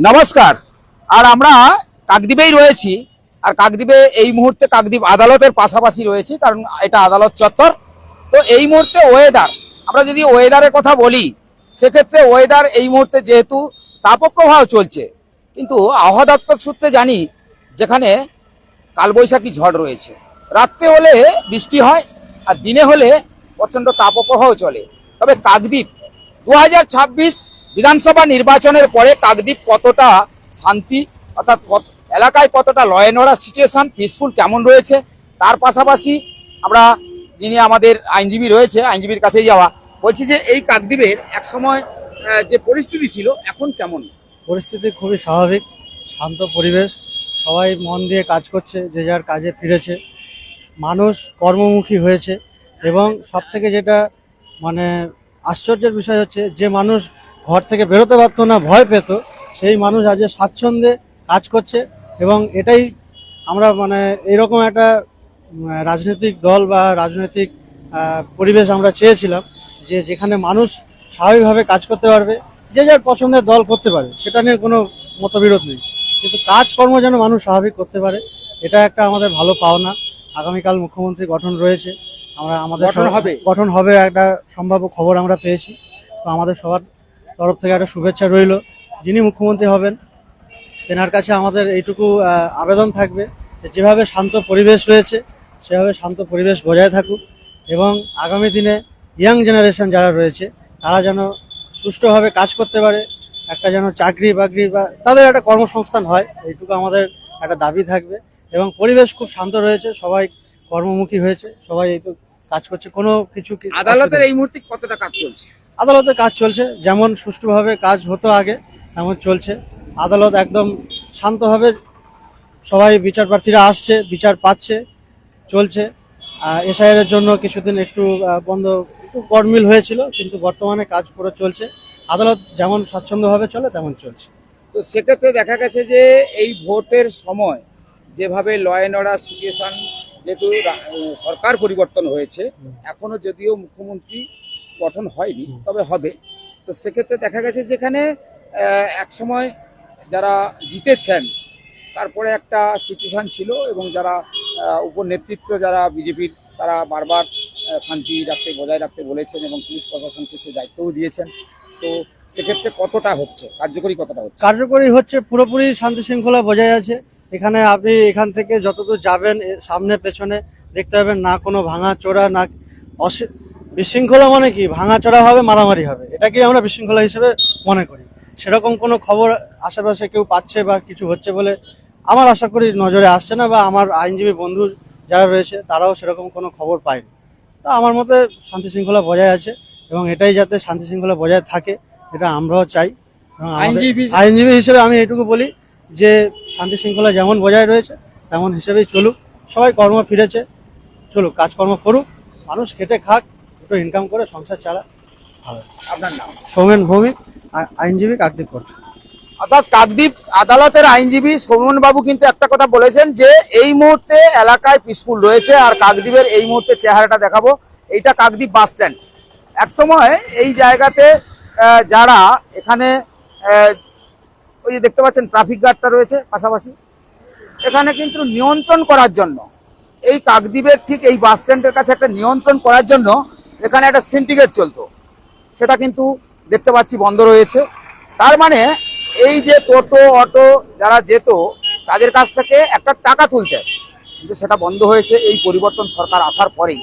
নমস্কার। আর আমরা কাকদ্বীপেই রয়েছি। আর কাকদ্বীপে এই মুহূর্তে কাকদ্বীপ আদালতের পাশাপাশি রয়েছি, কারণ এটা আদালত চত্বর। তো এই মুহূর্তে ওয়েদার, আমরা যদি ওয়েদারের কথা বলি, সেক্ষেত্রে ওয়েদার এই মুহূর্তে যেহেতু তাপপ্রবাহ চলছে, কিন্তু আবহাওয়া দপ্তর সূত্রে জানি যেখানে কালবৈশাখী ঝড় রয়েছে, রাত্রে হলে বৃষ্টি হয় আর দিনে হলে প্রচণ্ড তাপপ্রবাহ চলে। তবে কাকদ্বীপ 2026 বিধানসভা নির্বাচনের পরে কাকদ্বীপ কতটা শান্তি, অর্থাৎ এলাকায় কতটা law and order situation peaceful কেমন রয়েছে, তার পাশাপাশি আমরা যিনি আমাদের আইনজীবী রয়েছে, আইনজীবীর কাছেই যাওয়া, বলছি যে এই কাকদ্বীপের এক সময় যে পরিস্থিতি ছিল এখন কেমন? পরিস্থিতি খুবই স্বাভাবিক, শান্ত পরিবেশ, সবাই মন দিয়ে কাজ করছে, যে যার কাজে ফিরেছে, মানুষ কর্মমুখী হয়েছে। এবং সবথেকে যেটা মানে আশ্চর্যের বিষয় হচ্ছে, যে মানুষ ঘর থেকে বেরোতে পারতো না, ভয় পেত, সেই মানুষ আজ স্বাচ্ছন্দ্যে কাজ করছে। এবং এটাই আমরা এরকম একটা রাজনৈতিক দল বা রাজনৈতিক পরিবেশ আমরা চেয়েছিলাম, যে যেখানে মানুষ স্বাভাবিকভাবে কাজ করতে পারবে, যে যার পছন্দের দল করতে পারে, সেটা নিয়ে কোনো মতবিরোধ নেই, কিন্তু কাজকর্ম যেন মানুষ স্বাভাবিক করতে পারে, এটা একটা আমাদের ভালো পাওনা। আগামীকাল মুখ্যমন্ত্রী গঠন রয়েছে, আমাদের গঠন হবে একটা সম্ভাব্য খবর আমরা পেয়েছি। তো আমাদের সবার তরফ থেকে একটা শুভেচ্ছা রইল। যিনি মুখ্যমন্ত্রী হবেন তেনার কাছে আমাদের এইটুকু আবেদন থাকবে, যেভাবে শান্ত পরিবেশ রয়েছে সেভাবে শান্ত পরিবেশ বজায় থাকুক, এবং আগামী দিনে ইয়াং জেনারেশন যারা রয়েছে তারা যেন সুষ্ঠুভাবে কাজ করতে পারে, একটা যেন চাকরি বাকরি বা তাদের একটা কর্মসংস্থান হয়, এইটুকু আমাদের একটা দাবি থাকবে। এবং পরিবেশ খুব শান্ত রয়েছে, সবাই কর্মমুখী হয়েছে, সবাই এই তো কাজ করছে, কোনো কিছু। আদালতের এই মুহূর্তে কতটা কাজ চলছে? আদালতে কাজ চলছে, যেমন সুষ্ঠুভাবে কাজ হতো আগে তেমন চলছে। আদালত একদম শান্তভাবে, সবাই বিচার প্রার্থীরা আসছে, বিচার পাচ্ছে, চলছে। এসআইআর জন্য কিছুদিন একটু বন্ধ, একটু গরমিল হয়েছিল, কিন্তু বর্তমানে কাজ পুরো চলছে। আদালত যেমন স্বাচ্ছন্দ্যভাবে চলে তেমন চলছে। তো সেক্ষেত্রে দেখা গেছে যে এই ভোটের সময় যেভাবে ল অ্যান্ড অর্ডার সিচুয়েশন, যেহেতু সরকার পরিবর্তন হয়েছে, এখনো যদিও মুখ্যমন্ত্রী গঠন হয়নি, তবে হবে। তো সেক্ষেত্রে দেখা গেছে যেখানে এক সময় যারা জিতেছেন তারপরে একটা সিচুয়েশন ছিল, এবং যারা উপর নেতৃত্ব যারা বিজেপির, তারা বারবার শান্তি রাখতে, বজায় রাখতে বলেছেন, এবং পুলিশ প্রশাসনকে সে দায়িত্বও দিয়েছেন। তো সেক্ষেত্রে কতটা হচ্ছে কার্যকরী, কতটা হচ্ছে? কার্যকরী হচ্ছে, পুরোপুরি শান্তি শৃঙ্খলা বজায় আছে। এখানে আপনি এখান থেকে যতদূর যাবেন, সামনে পেছনে দেখতে পাবেন না কোনো ভাঙা চোরা, না বিশৃঙ্খলা। মানে কি, ভাঙা চোরা হবে, মারামারি হবে, এটাকেই আমরা বিশৃঙ্খলা হিসেবে মনে করি। সেরকম কোনো খবর আশেপাশে কেউ পাচ্ছে বা কিছু হচ্ছে বলে আমার আশা করি নজরে আসছে না, বা আমার আইনজীবী বন্ধু যারা রয়েছে তারাও সেরকম কোনো খবর পায়নি। তা আমার মতে শান্তি শৃঙ্খলা বজায় আছে, এবং এটাই যাতে শান্তি শৃঙ্খলা বজায় থাকে এটা আমরাও চাই। আইনজীবী হিসেবে আমি এটুকু বলি যে শান্তি শৃঙ্খলা যেমন বজায় রয়েছে তেমন হিসেবেই চলুক, সবাই কর্ম ফিরেছে, চলুক, কাজকর্ম করুক, মানুষ খেটে খাক, একটু ইনকাম করে সংসার চালা। ভালো। আপনার নাম? সৌমেন ভৌমিক, আইনজীবী, কাকদ্বীপ কোর্ট। অর্থাৎ কাকদ্বীপ আদালতের আইনজীবী সৌমেন বাবু কিন্তু একটা কথা বলেছেন যে এই মুহূর্তে এলাকায় পিসফুল রয়েছে। আর কাকদ্বীপের এই মুহূর্তে চেহারাটা দেখাবো, এইটা কাকদ্বীপ বাস স্ট্যান্ড। একসময় এই জায়গাতে যারা এখানে ওই যে দেখতে পাচ্ছেন ট্রাফিক গার্ডটা রয়েছে পাশাপাশি, এখানে কিন্তু নিয়ন্ত্রণ করার জন্য, এই কাকদ্বীপের ঠিক এই বাস স্ট্যান্ডের কাছে একটা নিয়ন্ত্রণ করার জন্য এখানে একটা সিন্ডিকেট চলতো, সেটা কিন্তু দেখতে পাচ্ছি বন্ধ রয়েছে। তার মানে এই যে টোটো অটো যারা যেত তাদের কাছ থেকে একটা টাকা তুলতেন, কিন্তু সেটা বন্ধ হয়েছে এই পরিবর্তন সরকার আসার পরেই।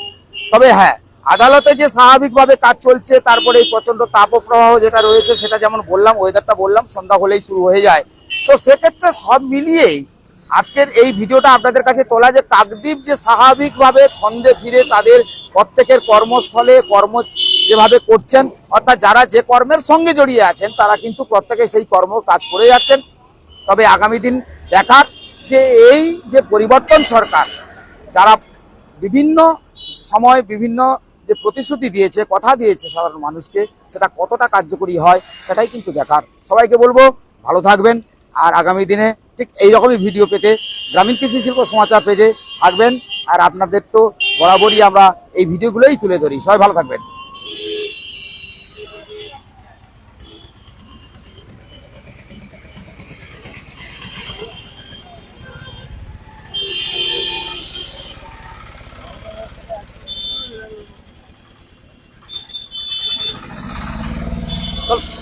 তবে হ্যাঁ, আদালতে যে স্বাভাবিকভাবে কাজ চলছে, তারপরে এই প্রচণ্ড তাপপ্রবাহ যেটা রয়েছে, সেটা যেমন বললাম, ওয়েদারটা বললাম সন্ধ্যা হলেই শুরু হয়ে যায়। তো সেক্ষেত্রে সব মিলিয়েই আজকের এই ভিডিওটা আপনাদের কাছে তোলা, যে কাকদ্বীপ যে স্বাভাবিকভাবে ছন্দে ফিরে তাদের প্রত্যেকের কর্মস্থলে কর্ম যেভাবে করছেন, অর্থাৎ যারা যে কর্মের সঙ্গে জড়িয়ে আছেন তারা কিন্তু প্রত্যেকে সেই কর্ম কাজ করে যাচ্ছেন। তবে আগামী দিন দেখার যে এই যে পরিবর্তন সরকার, যারা বিভিন্ন সময় বিভিন্ন যে প্রতিশ্রুতি দিয়েছে, কথা দিয়েছে সাধারণ মানুষকে, সেটা কতটা কার্যকরী হয় সেটাই কিন্তু দেখার। সবাইকে বলবো ভালো থাকবেন, আর আগামী দিনে ঠিক এইরকমই ভিডিও পেতে গ্রামীণ কৃষি শিল্প সমাচার পেজে থাকবেন। আর আপনাদের তো বরাবরই আমরা এই ভিডিওগুলোই তুলে ধরি। সবাই ভালো থাকবেন। চল